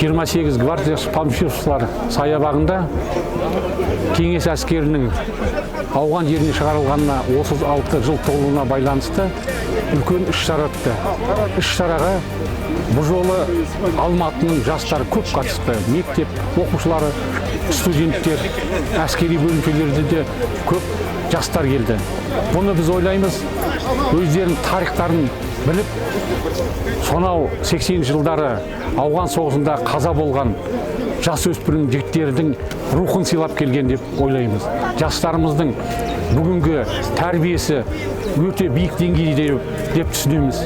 28 гвардия памятшылар саябағында Кеңес әскерінің Ауған жеріне шығарылғанына 36 жыл толуына байланысты үлкен іс-шара өтті. Іс-шараға бұл жолы Алматының жастары көп қатысты. Мектеп оқушылары, студенттер, әскери бөлімшелерде де көп жастар келді. Бұны біз ойлаймыз, өздерінің тарихтарын біліп, сонау 80 жылдары Ауған соғысында қаза болған жасөспірім жігіттердің рухын сыйлап келген деп ойлаймыз. Жастарымыздың бүгінгі тәрбиесі өте биік деңгейде деп түсінеміз.